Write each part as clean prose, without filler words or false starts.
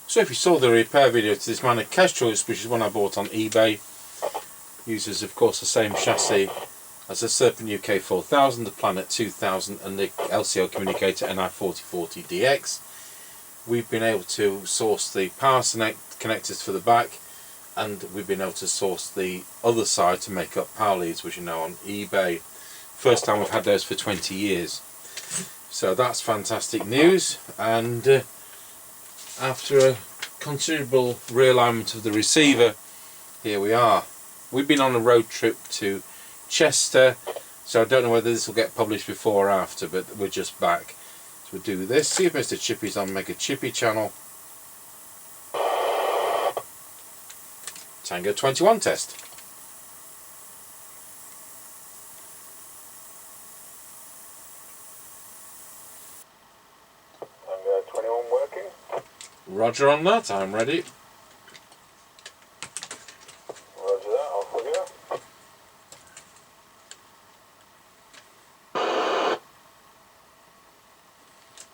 So if you saw the repair video to this Manor Kestrel, which is one I bought on eBay, uses of course the same chassis as the Serpent UK 4000, the Planet 2000 and the LCO communicator NI4040DX. We've been able to source the power connectors for the back, and we've been able to source the other side to make up power leads, which are now on eBay. First time we've had those for 20 years. So that's fantastic news, and after a considerable realignment of the receiver, here we are. We've been on a road trip to Chester, so I don't know whether this will get published before or after, but we're just back. So we'll do this, see if Mr. Chippie's on Mega Chippie channel. Tango 21 test. Tango 21 working. Roger on that, I'm ready. Roger that, I'll plug it up.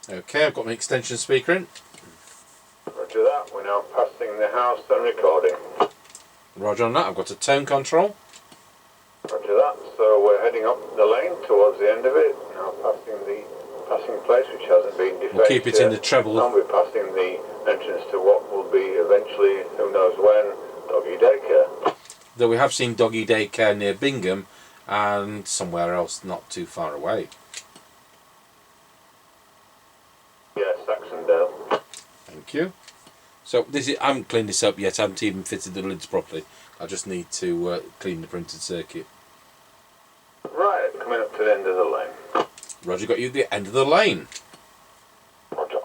Okay, I've got my extension speaker in. Roger that, we're now passing the house and recording. Roger on that, I've got a tone control. Roger that, so we're heading up the lane towards the end of it. Now passing the passing place which hasn't been defaced. We'll keep it in the treble. And we're passing the entrance to what will be eventually, who knows when, doggy daycare. Though we have seen doggy daycare near Bingham and somewhere else not too far away. Yeah, Saxondale. Thank you. So this is, I haven't cleaned this up yet, I haven't even fitted the lids properly. I just need to clean the printed circuit. Right, coming up to the end of the lane. Roger, got you at the end of the lane. Roger.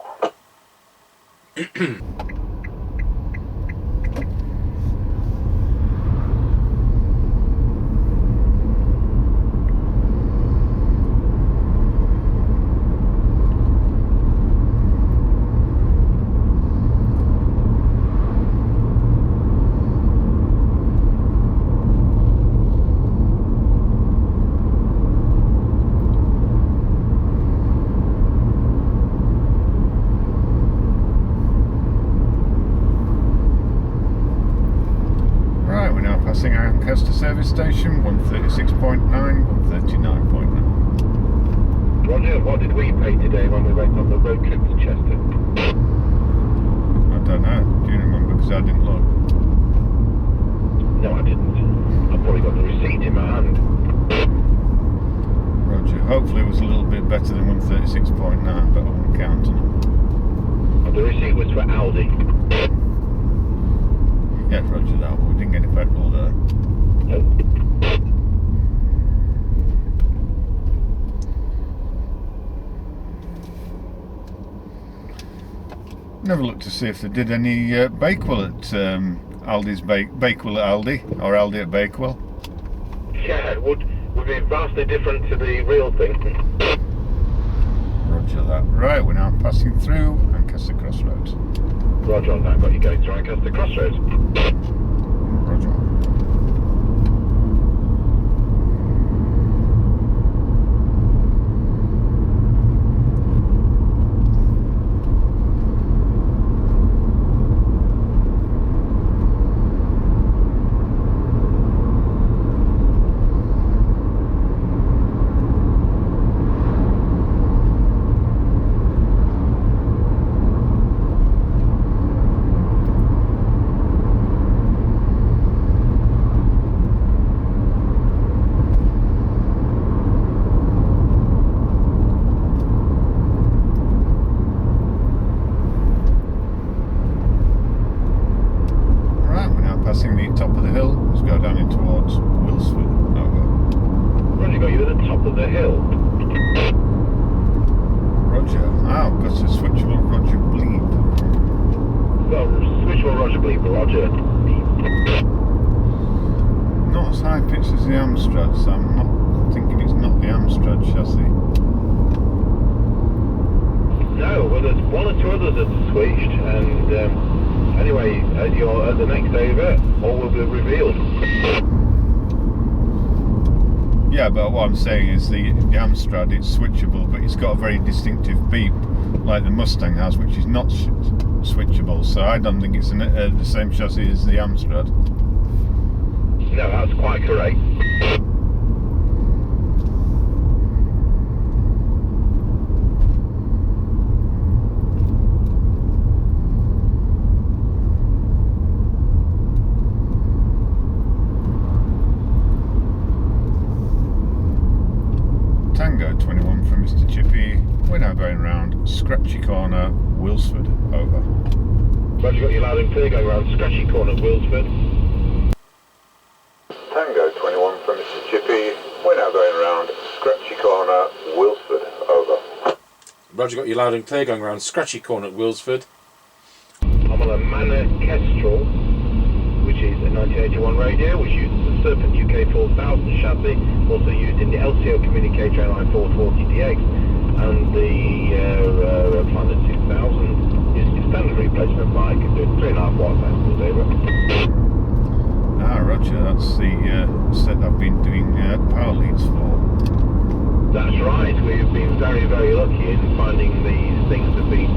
Passing Manor Kestrel service station, 136.9, 139.9. Roger, what did we pay today when we went on the road trip to Chester? I don't know, do you remember? Because I didn't look. No, I didn't. I've probably got the receipt in my hand. Roger, hopefully it was a little bit better than 136.9, but I won't count on it. And the receipt was for Aldi. Yeah, roger that, we didn't get any petrol there. No. Never looked to see if they did any Bakewell at Aldi's Bakewell at Aldi, or Aldi at Bakewell. Yeah, it would be vastly different to the real thing. Roger that. Right, we're now passing through Lancaster Crossroads. Roger on that, got you going to Lancaster Crossroads. Roger. Passing the top of the hill, let's go down in towards Wilsford. Roger, got you at the top of the hill. Roger. Oh, got a switchable Roger bleep. Well, switchable Roger bleep, Roger. Not as high pitched as the Amstrad, so I'm not thinking it's not the Amstrad chassis. No, well there's one or two others that's switched, and anyway, at the next over, all will be revealed. Yeah, but what I'm saying is the Amstrad, it's switchable, but it's got a very distinctive beep, like the Mustang has, which is not switchable, so I don't think it's the same chassis as the Amstrad. No, that's quite correct. Tango 21 from Mr. Chippie. We're now going round Scratchy Corner, Wilsford. Over. Roger, got you loud and clear going around Scratchy Corner, Wilsford. Tango 21 from Mr. Chippie. We're now going round Scratchy Corner, Wilsford. Over. Roger, got you loud and clear going around Scratchy Corner at Wilsford. I'm on a Manor Kestrel, which is a 1981 radio, which uses the Serpent UK 4000 chassis, also used in the LCO communicator LI440DX, and the Planet 2000 using the standard replacement mic, doing 3.5 watts output over. Ah, Roger, that's the set I've been doing power leads for. That's right, we've been very, very lucky in finding these things have been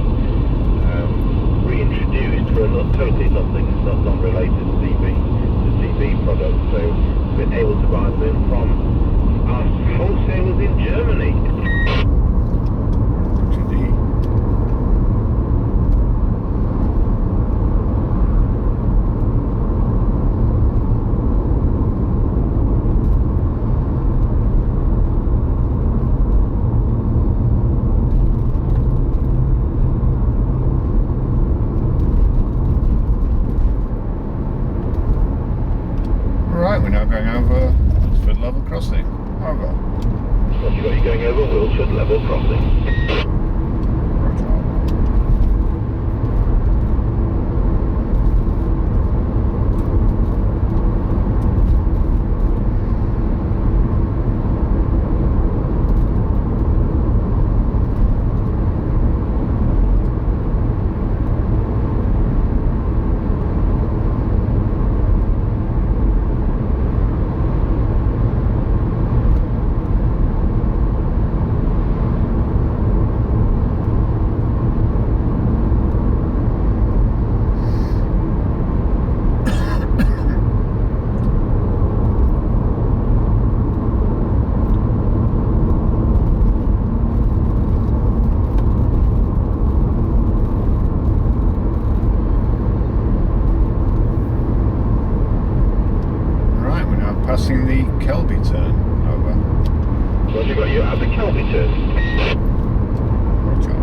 reintroduced for totally nothing, not related to CB products, so we've been able to buy them from our wholesalers in Germany. Indeed. Right, we're now going over Wilsford Level Crossing. Over. What you got you going over Wiltshire Level Crossing? Passing the Kelby turn. Over. What you got you at the Kelby turn? Roger.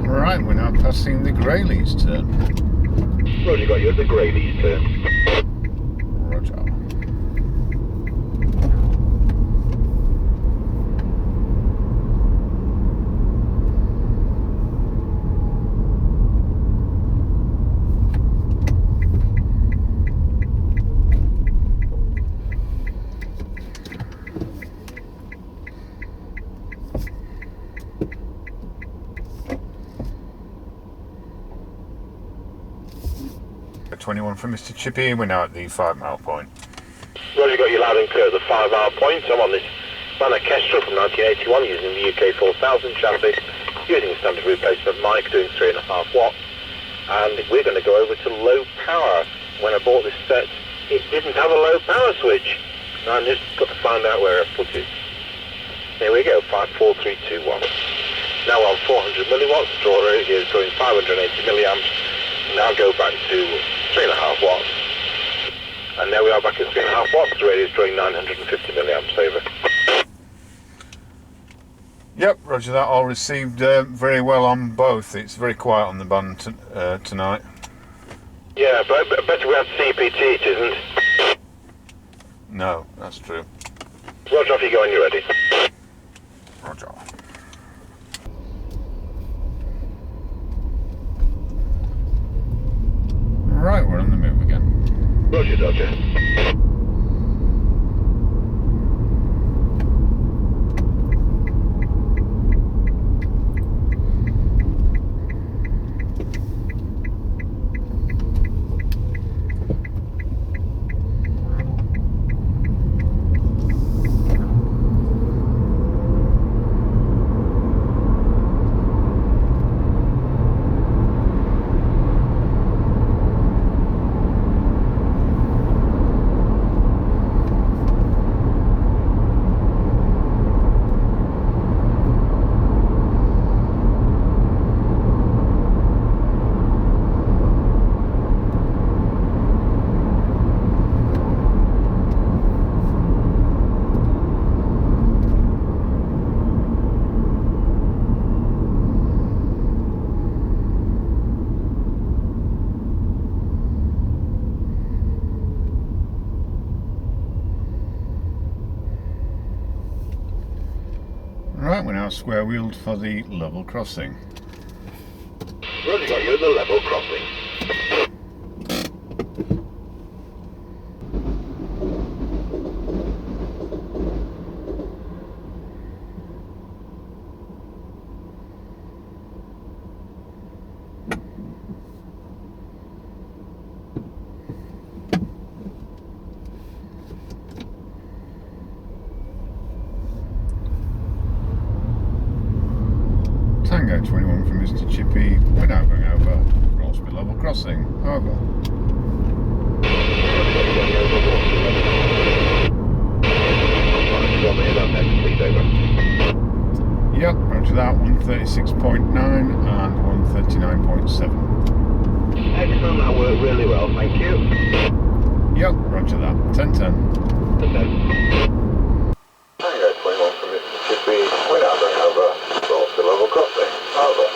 Right, we're now passing the Greyleys turn. Roger, got you at the Greyleys turn. Roger. A 21 from Mr. Chippie, we're now at the 5 mile point. Roger, got you loud and clear at the 5 mile point. I'm on this Manor Kestrel from 1981 using the UK 4000 chassis, using a standard replacement mic, doing 3.5 watts. And we're going to go over to low power. When I bought this set, it didn't have a low power switch. And I just got to find out where I put it. Here we go, 54321. Now on 400 milliwatts, draw rate is drawing 580 milliamps, Now go back to 3.5 watts. And there we are back at 3.5 watts. The radio is drawing 950 milliamps over. Yep, roger that. All received very well on both. It's very quiet on the band tonight. Yeah, but better we have CPT, it isn't. No, that's true. Roger, off you go when you're ready. Roger. Right, we're on the move again. Roger, Dodger. Right, we're now square wheeled for the level crossing. Roger, got you at the level crossing. Tango 21 from Mr. Chippie. We're now going over Rossby level crossing. Over. Yep, roger that. 136.9 and 139.7. Excellent, that worked really well, thank you. Yep, roger that. 1010. Tango 21 from Mr. Chippie. We're now going over Rossby level crossing. Over.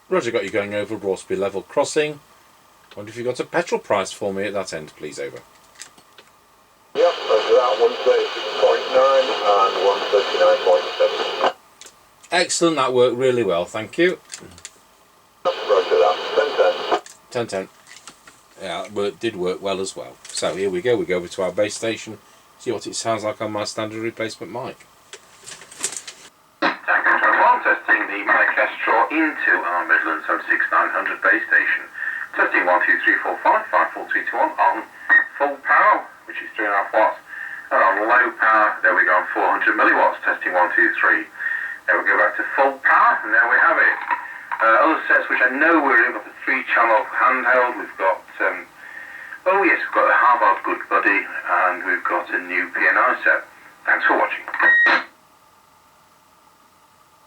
Roger, got you going over Rossby level crossing. Wonder if you got a petrol price for me at that end, please, over. Yep, roger that. 136.9 and 139.7. Excellent, that worked really well, thank you. Roger that. 1010. 1010. Yeah, it did work well as well. So here we go over to our base station, see what it sounds like on my standard replacement mic. Tango 21, testing the Manor Kestrel into our Midland 76900 base station. Testing 1, 2, 3, 4, 5, 5, 4, 3, 2, 1 on full power, which is 3.5 watts. And on low power, there we go on 400 milliwatts. Testing 1, 2, 3. There we go back to full power, and there we have it. Other sets which I know we've got the 3-channel handheld. We've got, oh yes, we've got the Harvard Good Buddy, and we've got a new P&I set. Thanks for watching.